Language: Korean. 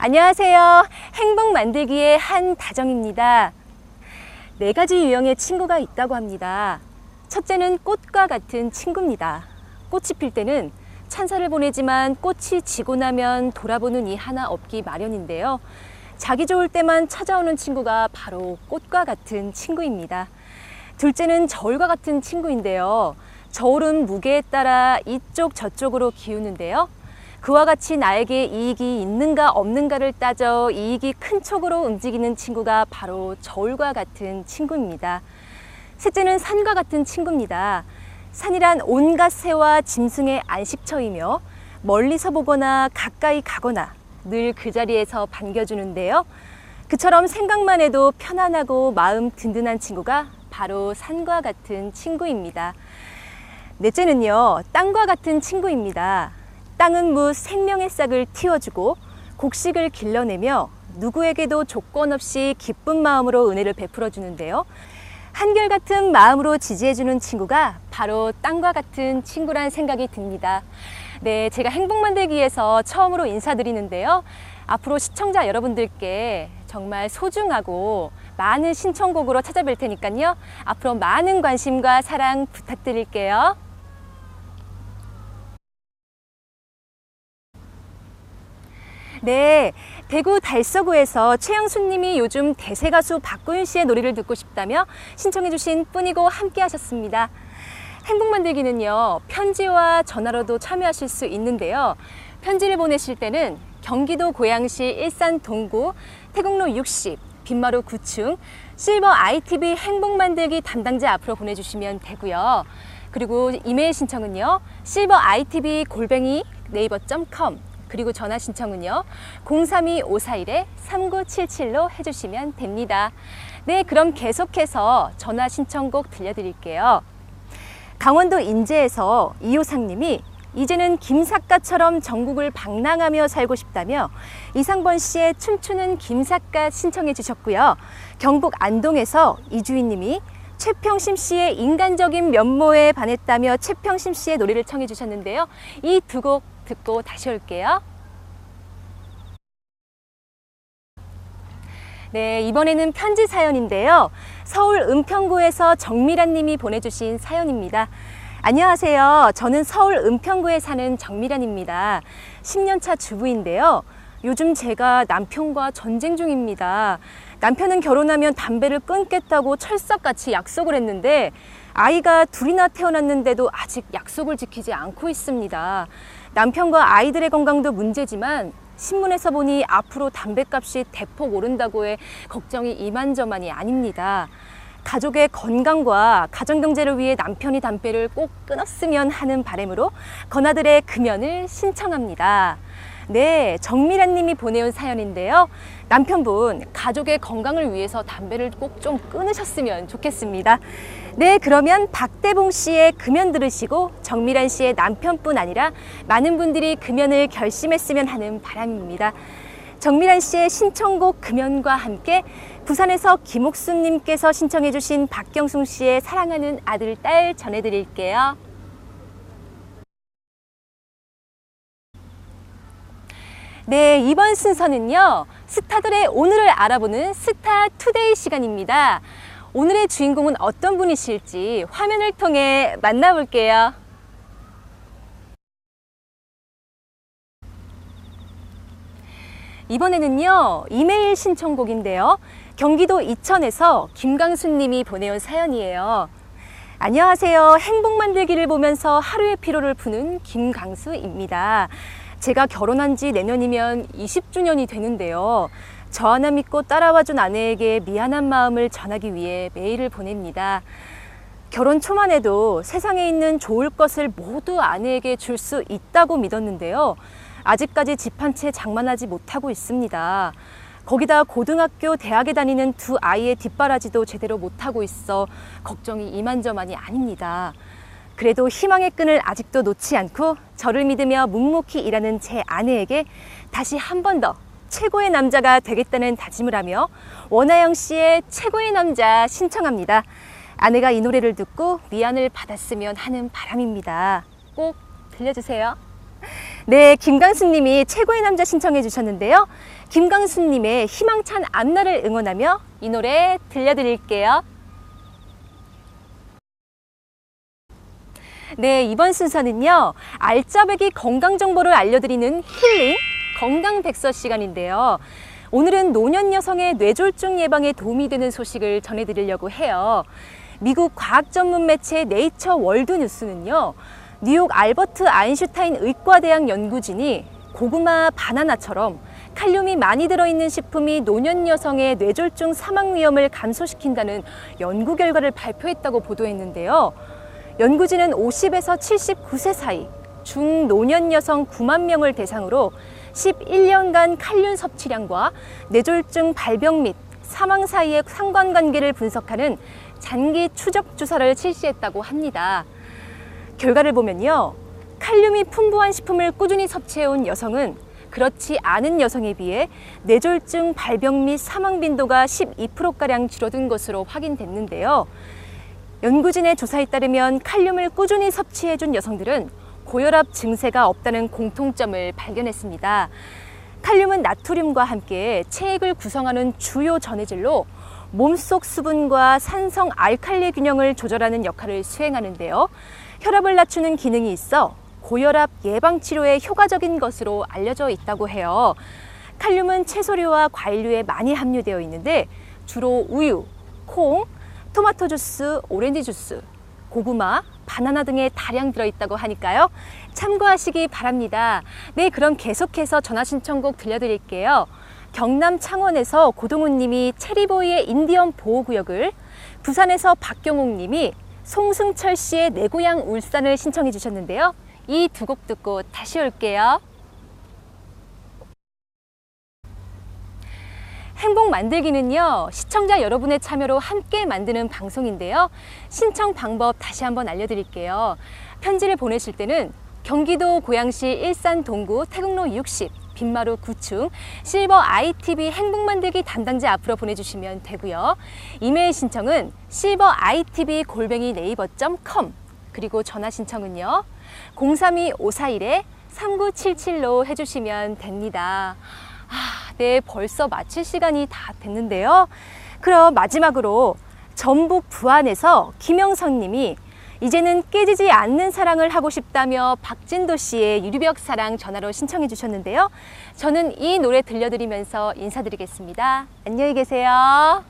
안녕하세요. 행복 만들기의 한다정입니다. 4가지 유형의 친구가 있다고 합니다. 첫째는 꽃과 같은 친구입니다. 꽃이 필 때는 찬사를 보내지만 꽃이 지고 나면 돌아보는 이 하나 없기 마련인데요. 자기 좋을 때만 찾아오는 친구가 바로 꽃과 같은 친구입니다. 둘째는 저울과 같은 친구인데요. 저울은 무게에 따라 이쪽 저쪽으로 기우는데요. 그와 같이 나에게 이익이 있는가 없는가를 따져 이익이 큰 쪽으로 움직이는 친구가 바로 저울과 같은 친구입니다. 셋째는 산과 같은 친구입니다. 산이란 온갖 새와 짐승의 안식처이며 멀리서 보거나 가까이 가거나 늘 그 자리에서 반겨주는데요. 그처럼 생각만 해도 편안하고 마음 든든한 친구가 바로 산과 같은 친구입니다. 넷째는요, 땅과 같은 친구입니다. 땅은 생명의 싹을 틔워주고 곡식을 길러내며 누구에게도 조건 없이 기쁜 마음으로 은혜를 베풀어 주는데요. 한결같은 마음으로 지지해주는 친구가 바로 땅과 같은 친구란 생각이 듭니다. 네, 제가 행복 만들기에서 처음으로 인사드리는데요. 앞으로 시청자 여러분들께 정말 소중하고 많은 신청곡으로 찾아뵐 테니까요. 앞으로 많은 관심과 사랑 부탁드릴게요. 네, 대구 달서구에서 최영수님이 요즘 대세 가수 박고윤 씨의 노래를 듣고 싶다며 신청해 주신 뿐이고 함께 하셨습니다. 행복 만들기는요, 편지와 전화로도 참여하실 수 있는데요. 편지를 보내실 때는 경기도 고양시 일산 동구 태국로 60 빈마루 9층 실버 ITV 행복 만들기 담당자 앞으로 보내주시면 되고요. 그리고 이메일 신청은요, silberitv@naver.com 그리고 전화 신청은요 032-541-3977로 해주시면 됩니다. 네, 그럼 계속해서 전화 신청곡 들려드릴게요. 강원도 인제에서 이호상님이 이제는 김삿갓처럼 전국을 방랑하며 살고 싶다며 이상번 씨의 춤추는 김삿갓 신청해 주셨고요. 경북 안동에서 이주인님이 최평심 씨의 인간적인 면모에 반했다며 최평심 씨의 노래를 청해 주셨는데요. 이 두 곡 듣고 다시 올게요. 네, 이번에는 편지 사연인데요. 서울 은평구에서 정미란 님이 보내주신 사연입니다. 안녕하세요. 저는 서울 은평구에 사는 정미란입니다. 10년차 주부인데요. 요즘 제가 남편과 전쟁 중입니다. 남편은 결혼하면 담배를 끊겠다고 철석같이 약속을 했는데 아이가 둘이나 태어났는데도 아직 약속을 지키지 않고 있습니다. 남편과 아이들의 건강도 문제지만 신문에서 보니 앞으로 담배값이 대폭 오른다고 해 걱정이 이만저만이 아닙니다. 가족의 건강과 가정경제를 위해 남편이 담배를 꼭 끊었으면 하는 바람으로 건아들의 금연을 신청합니다. 네, 정미란 님이 보내온 사연인데요. 남편분, 가족의 건강을 위해서 담배를 꼭 좀 끊으셨으면 좋겠습니다. 네, 그러면 박대봉 씨의 금연 들으시고 정미란 씨의 남편뿐 아니라 많은 분들이 금연을 결심했으면 하는 바람입니다. 정미란 씨의 신청곡 금연과 함께 부산에서 김옥순 님께서 신청해 주신 박경숙 씨의 사랑하는 아들, 딸 전해드릴게요. 네, 이번 순서는요, 스타들의 오늘을 알아보는 스타투데이 시간입니다. 오늘의 주인공은 어떤 분이실지 화면을 통해 만나볼게요. 이번에는요, 이메일 신청곡인데요. 경기도 이천에서 김강순 님이 보내온 사연이에요. 안녕하세요. 행복 만들기를 보면서 하루의 피로를 푸는 김강수입니다. 제가 결혼한 지 내년이면 20주년이 되는데요. 저 하나 믿고 따라와준 아내에게 미안한 마음을 전하기 위해 메일을 보냅니다. 결혼 초만 해도 세상에 있는 좋을 것을 모두 아내에게 줄 수 있다고 믿었는데요. 아직까지 집 한 채 장만하지 못하고 있습니다. 거기다 고등학교, 대학에 다니는 두 아이의 뒷바라지도 제대로 못하고 있어 걱정이 이만저만이 아닙니다. 그래도 희망의 끈을 아직도 놓지 않고 저를 믿으며 묵묵히 일하는 제 아내에게 다시 한 번 더 최고의 남자가 되겠다는 다짐을 하며 원하영 씨의 최고의 남자 신청합니다. 아내가 이 노래를 듣고 위안을 받았으면 하는 바람입니다. 꼭 들려주세요. 네, 김강수님이 최고의 남자 신청해 주셨는데요. 김강수님의 희망찬 앞날을 응원하며 이 노래 들려드릴게요. 네, 이번 순서는요, 알짜배기 건강정보를 알려드리는 힐링 건강백서 시간인데요. 오늘은 노년 여성의 뇌졸중 예방에 도움이 되는 소식을 전해드리려고 해요. 미국 과학 전문 매체 네이처 월드 뉴스는요, 뉴욕 알버트 아인슈타인 의과대학 연구진이 고구마, 바나나처럼 칼륨이 많이 들어있는 식품이 노년 여성의 뇌졸중 사망 위험을 감소시킨다는 연구 결과를 발표했다고 보도했는데요. 연구진은 50에서 79세 사이 중노년 여성 9만 명을 대상으로 11년간 칼륨 섭취량과 뇌졸중 발병 및 사망 사이의 상관관계를 분석하는 장기 추적 조사를 실시했다고 합니다. 결과를 보면요, 칼륨이 풍부한 식품을 꾸준히 섭취해온 여성은 그렇지 않은 여성에 비해 뇌졸중 발병 및 사망 빈도가 12%가량 줄어든 것으로 확인됐는데요. 연구진의 조사에 따르면 칼륨을 꾸준히 섭취해준 여성들은 고혈압 증세가 없다는 공통점을 발견했습니다. 칼륨은 나트륨과 함께 체액을 구성하는 주요 전해질로 몸속 수분과 산성 알칼리 균형을 조절하는 역할을 수행하는데요. 혈압을 낮추는 기능이 있어 고혈압 예방 치료에 효과적인 것으로 알려져 있다고 해요. 칼륨은 채소류와 과일류에 많이 함유되어 있는데 주로 우유, 콩, 토마토 주스, 오렌지 주스, 고구마, 바나나 등에 다량 들어있다고 하니까요. 참고하시기 바랍니다. 네, 그럼 계속해서 전화 신청곡 들려드릴게요. 경남 창원에서 고동훈 님이 체리보이의 인디언 보호구역을, 부산에서 박경옥 님이 송승철 씨의 내 고향 울산을 신청해 주셨는데요. 이 두 곡 듣고 다시 올게요. 행복 만들기는요, 시청자 여러분의 참여로 함께 만드는 방송인데요. 신청 방법 다시 한번 알려드릴게요. 편지를 보내실 때는 경기도 고양시 일산 동구 태국로 60 빈마루 9층 실버 ITV 행복만들기 담당자 앞으로 보내주시면 되고요. 이메일 신청은 silverITV@naver.com, 그리고 전화 신청은요 032-541-3977로 해주시면 됩니다. 네, 벌써 마칠 시간이 다 됐는데요. 그럼 마지막으로 전북 부안에서 김영선 님이 이제는 깨지지 않는 사랑을 하고 싶다며 박진도 씨의 유리벽 사랑 전화로 신청해 주셨는데요. 저는 이 노래 들려드리면서 인사드리겠습니다. 안녕히 계세요.